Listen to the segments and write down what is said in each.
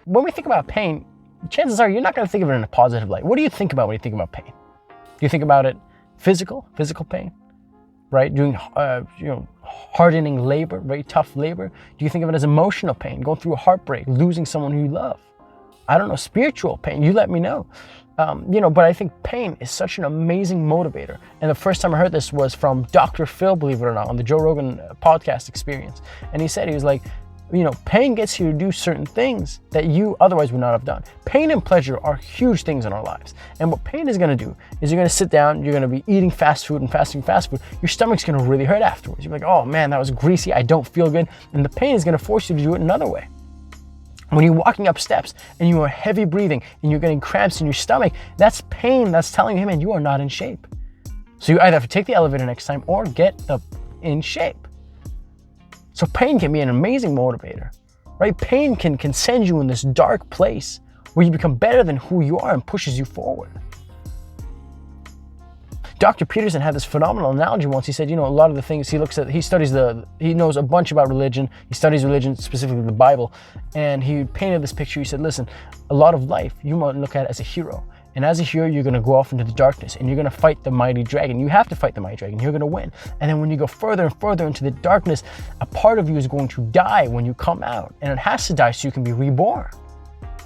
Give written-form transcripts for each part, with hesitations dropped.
when we think about pain, chances are you're not going to think of it in a positive light. What do you think about when you think about pain? Do you think about it physical pain, right? Doing, hardening labor, very tough labor? Do you think of it as emotional pain, going through a heartbreak, losing someone who you love? I don't know, spiritual pain, you let me know. But I think pain is such an amazing motivator. And the first time I heard this was from Dr. Phil, believe it or not, on the Joe Rogan podcast experience. And he said, he was like, pain gets you to do certain things that you otherwise would not have done. Pain and pleasure are huge things in our lives. And what pain is going to do is you're going to sit down, you're going to be eating fast food and fasting fast food. Your stomach's going to really hurt afterwards. You're like, oh man, that was greasy. I don't feel good. And the pain is going to force you to do it another way. When you're walking up steps and you are heavy breathing and you're getting cramps in your stomach, that's pain that's telling you, hey man, you are not in shape. So you either have to take the elevator next time or get in shape. So pain can be an amazing motivator, right? Pain can send you in this dark place where you become better than who you are and pushes you forward. Dr. Peterson had this phenomenal analogy once. He said, a lot of the things he knows a bunch about religion. He studies religion, specifically the Bible. And he painted this picture. He said, listen, a lot of life, you might look at it as a hero. And as a hero, you're going to go off into the darkness and you're going to fight the mighty dragon. You have to fight the mighty dragon. You're going to win. And then when you go further and further into the darkness, a part of you is going to die when you come out. And it has to die so you can be reborn.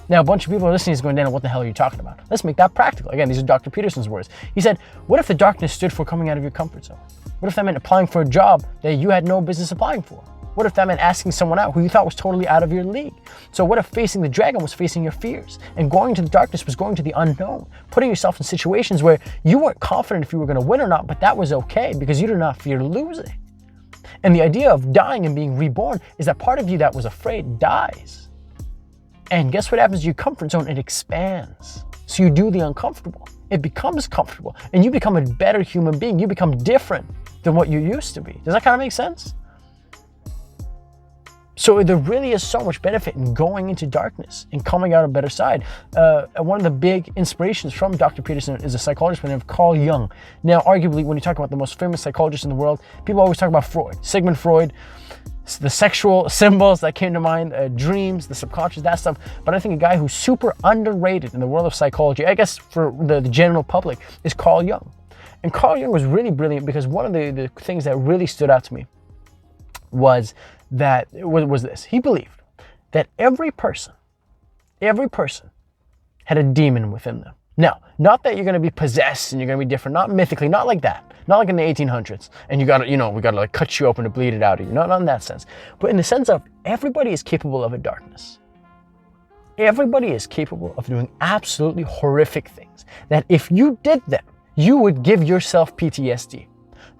Now, a bunch of people are listening is going, Daniel, what the hell are you talking about? Let's make that practical. Again, these are Dr. Peterson's words. He said, what if the darkness stood for coming out of your comfort zone? What if that meant applying for a job that you had no business applying for? What if that meant asking someone out who you thought was totally out of your league? So what if facing the dragon was facing your fears? And going to the darkness was going to the unknown, putting yourself in situations where you weren't confident if you were going to win or not, but that was okay because you did not fear losing. And the idea of dying and being reborn is that part of you that was afraid dies. And guess what happens to your comfort zone? It expands. So you do the uncomfortable. It becomes comfortable and you become a better human being. You become different than what you used to be. Does that kind of make sense? So there really is so much benefit in going into darkness and coming out a better side. One of the big inspirations from Dr. Peterson is a psychologist by the name of Carl Jung. Now, arguably, when you talk about the most famous psychologist in the world, people always talk about Freud, Sigmund Freud, the sexual symbols that came to mind, dreams, the subconscious, that stuff. But I think a guy who's super underrated in the world of psychology, I guess for the general public, is Carl Jung. And Carl Jung was really brilliant because one of the things that really stood out to me was this. He believed that every person had a demon within them. Now, not that you're going to be possessed and you're going to be different, not mythically, not like that. Not like in the 1800s. And we got to like cut you open to bleed it out of you. Not in that sense. But in the sense of everybody is capable of a darkness. Everybody is capable of doing absolutely horrific things that if you did them, you would give yourself PTSD.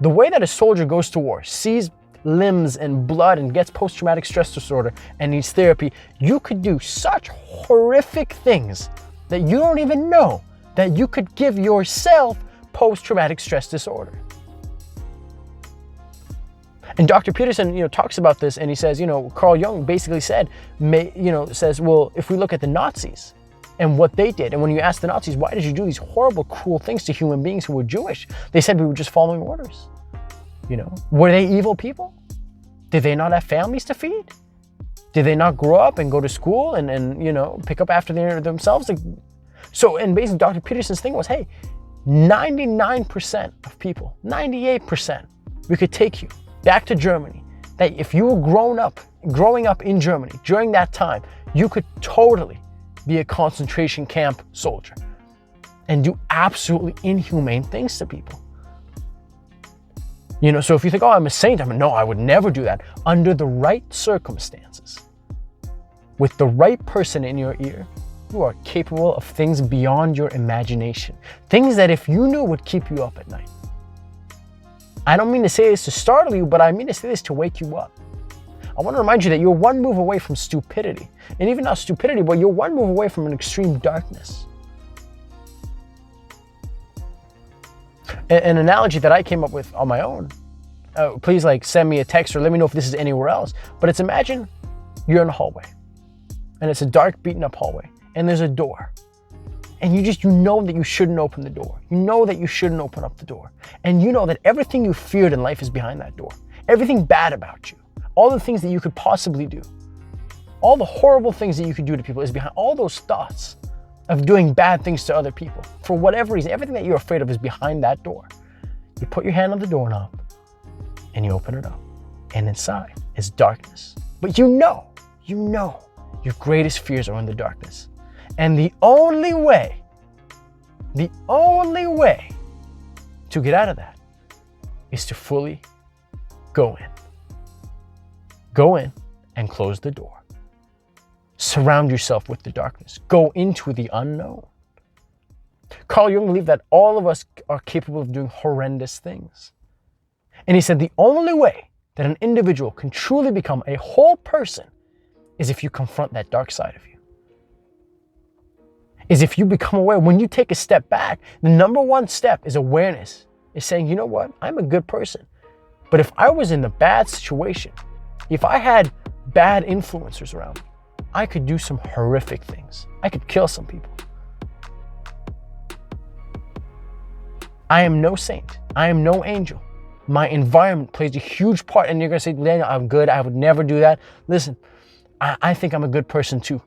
The way that a soldier goes to war, sees limbs and blood and gets post-traumatic stress disorder and needs therapy, you could do such horrific things that you don't even know that you could give yourself post-traumatic stress disorder. And Dr. Peterson, talks about this and he says, Carl Jung basically said, well, if we look at the Nazis and what they did, and when you ask the Nazis, why did you do these horrible, cruel things to human beings who were Jewish? They said we were just following orders. Were they evil people? Did they not have families to feed? Did they not grow up and go to school and pick up after themselves? So, and basically Dr. Peterson's thing was, hey, 99% of people, 98%, we could take you back to Germany. That if you were growing up in Germany during that time, you could totally be a concentration camp soldier and do absolutely inhumane things to people. So if you think, oh, I'm a saint, no, I would never do that. Under the right circumstances, with the right person in your ear, you are capable of things beyond your imagination. Things that if you knew would keep you up at night. I don't mean to say this to startle you, but I mean to say this to wake you up. I want to remind you that you're one move away from stupidity. And even not stupidity, but you're one move away from an extreme darkness. An analogy that I came up with on my own, please send me a text or let me know if this is anywhere else, but it's imagine you're in a hallway and it's a dark beaten up hallway and there's a door and you know that you shouldn't open the door. You know that you shouldn't open up the door. And you know that everything you feared in life is behind that door. Everything bad about you, all the things that you could possibly do. All the horrible things that you could do to people is behind all those thoughts of doing bad things to other people. For whatever reason, everything that you're afraid of is behind that door. You put your hand on the doorknob and you open it up. And inside is darkness. But you know, your greatest fears are in the darkness. And the only way to get out of that is to fully go in. Go in and close the door. Surround yourself with the darkness. Go into the unknown. Carl Jung believed that all of us are capable of doing horrendous things. And he said the only way that an individual can truly become a whole person is if you confront that dark side of you. Is if you become aware. When you take a step back, the number one step is awareness. Is saying, you know what? I'm a good person. But if I was in a bad situation, if I had bad influencers around me, I could do some horrific things. I could kill some people. I am no saint. I am no angel. My environment plays a huge part. And you're going to say, Daniel, I'm good. I would never do that. Listen, I think I'm a good person too.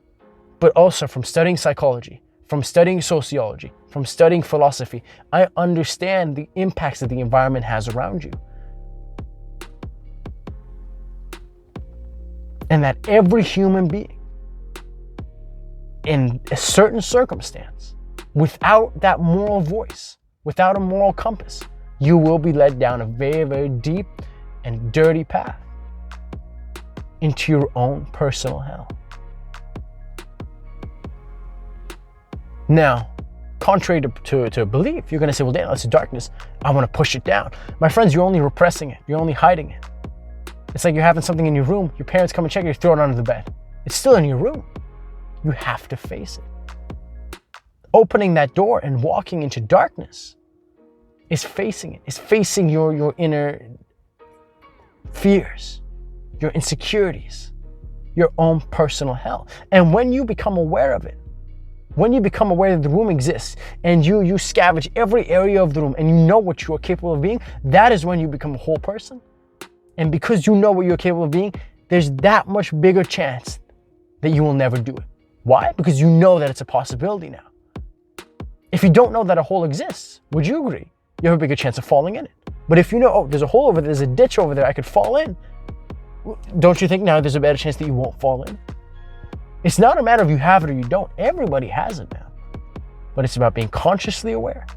But also from studying psychology, from studying sociology, from studying philosophy, I understand the impacts that the environment has around you. And that every human being in a certain circumstance, without that moral voice, without a moral compass, you will be led down a very, very deep and dirty path into your own personal hell. Now, contrary to belief, you're going to say, well, Daniel, it's darkness. I want to push it down. My friends, you're only repressing it. You're only hiding it. It's like you're having something in your room. Your parents come and check it. You throw it under the bed. It's still in your room. You have to face it. Opening that door and walking into darkness is facing it. It's facing your inner fears, your insecurities, your own personal hell. And when you become aware of it, when you become aware that the room exists and you scavenge every area of the room and you know what you are capable of being, that is when you become a whole person. And because you know what you're capable of being, there's that much bigger chance that you will never do it. Why? Because you know that it's a possibility now. If you don't know that a hole exists, would you agree? You have a bigger chance of falling in it. But if you know, oh, there's a hole over there, there's a ditch over there, I could fall in. Don't you think now there's a better chance that you won't fall in? It's not a matter of you have it or you don't. Everybody has it now. But it's about being consciously aware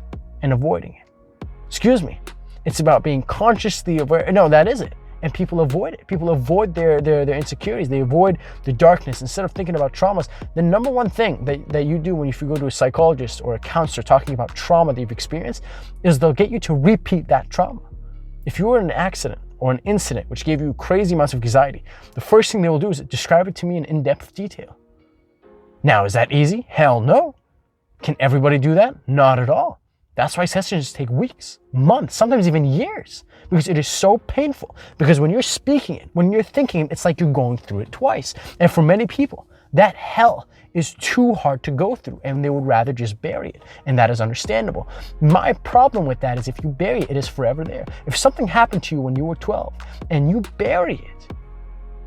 and avoiding it. Excuse me. It's about being consciously aware. No, that is it. And people avoid it. People avoid their insecurities. They avoid the darkness. Instead of thinking about traumas, the number one thing that you do when you go to a psychologist or a counselor talking about trauma that you've experienced is they'll get you to repeat that trauma. If you were in an accident or an incident which gave you crazy amounts of anxiety, the first thing they will do is describe it to me in in-depth detail. Now, is that easy? Hell no. Can everybody do that? Not at all. That's why sessions take weeks, months, sometimes even years, because it is so painful. Because when you're speaking it, when you're thinking it, it's like you're going through it twice. And for many people, that hell is too hard to go through and they would rather just bury it. And that is understandable. My problem with that is if you bury it, it is forever there. If something happened to you when you were 12 and you bury it,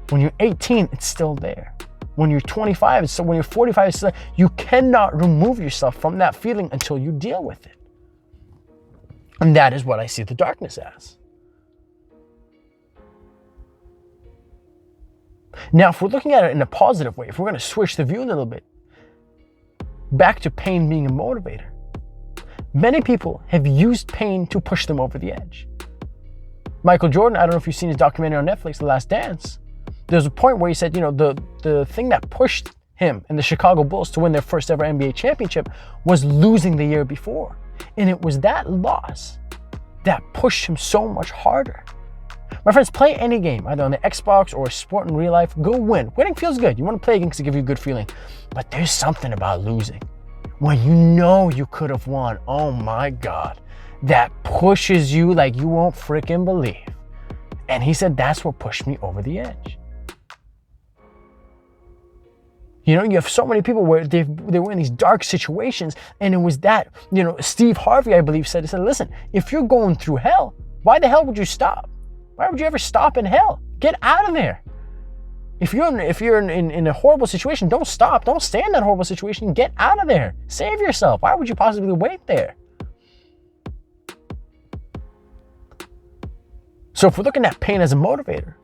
when you're 18, it's still there. When you're 25, it's still, when you're 45, it's still there. You cannot remove yourself from that feeling until you deal with it. And that is what I see the darkness as. Now, if we're looking at it in a positive way, if we're going to switch the view a little bit, back to pain being a motivator, many people have used pain to push them over the edge. Michael Jordan, I don't know if you've seen his documentary on Netflix, The Last Dance. There's a point where he said, the thing that pushed him and the Chicago Bulls to win their first ever NBA championship was losing the year before. And it was that loss that pushed him so much harder. My friends, play any game, either on the Xbox or a sport in real life. Go win. Winning feels good. You want to play a game because it gives you a good feeling. But there's something about losing. When you know you could have won, oh my God, that pushes you like you won't freaking believe. And he said, that's what pushed me over the edge. You have so many people where they were in these dark situations, and it was that, Steve Harvey, I believe, said, listen, if you're going through hell, why the hell would you stop? Why would you ever stop in hell? Get out of there. If you're in a horrible situation, don't stop. Don't stay in that horrible situation. Get out of there. Save yourself. Why would you possibly wait there? So if we're looking at pain as a motivator,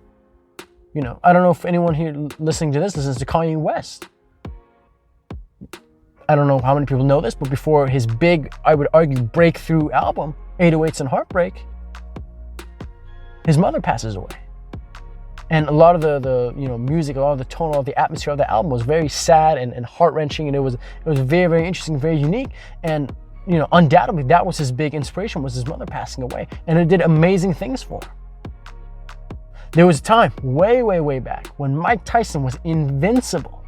I don't know if anyone here listening to this listens to Kanye West. I don't know how many people know this, but before his big, I would argue, breakthrough album, 808s and Heartbreak, his mother passes away. And a lot of the music, a lot of the tone, all of the atmosphere of the album was very sad and heart-wrenching, and it was very, very interesting, very unique. And undoubtedly that was his big inspiration, was his mother passing away. And it did amazing things for him. There was a time way, way, way back when Mike Tyson was invincible.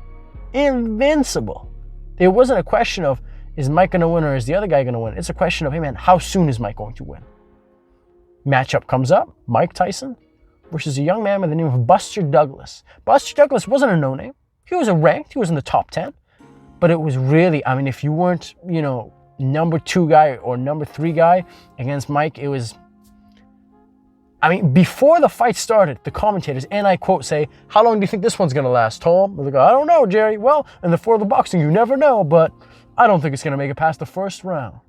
Invincible. It wasn't a question of, is Mike going to win or is the other guy going to win? It's a question of, hey man, how soon is Mike going to win? Matchup comes up, Mike Tyson versus a young man by the name of Buster Douglas. Buster Douglas wasn't a no-name. He was ranked, he was in the top 10. But it was really, if you weren't, number 2 guy or number 3 guy against Mike, it was, before the fight started, the commentators, and I quote, say, how long do you think this one's going to last, Tom? I was like, I don't know, Jerry. Well, in the sport of boxing, you never know, but I don't think it's going to make it past the first round.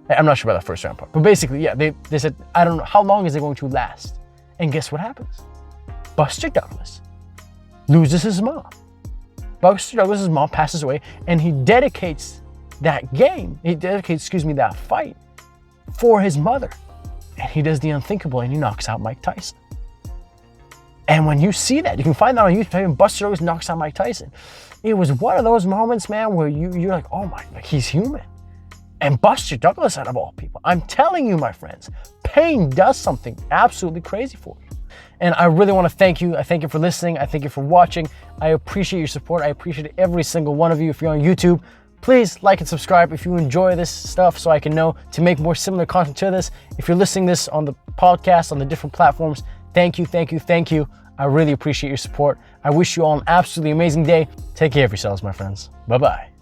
I'm not sure about that first round part, but basically, yeah, they said, I don't know, how long is it going to last? And guess what happens? Buster Douglas loses his mom. Buster Douglas' mom passes away, and he dedicates that fight for his mother. And he does the unthinkable, and he knocks out Mike Tyson. And when you see that, you can find that on YouTube, Buster Douglas knocks out Mike Tyson. It was one of those moments, man, where you're like, oh my, like he's human. And Buster Douglas, out of all people, I'm telling you, my friends, pain does something absolutely crazy for you. And I really want to thank you. I thank you for listening. I thank you for watching. I appreciate your support. I appreciate every single one of you. If you're on YouTube, please like and subscribe if you enjoy this stuff so I can know to make more similar content to this. If you're listening this on the podcast, on the different platforms, thank you, thank you, thank you. I really appreciate your support. I wish you all an absolutely amazing day. Take care of yourselves, my friends. Bye-bye.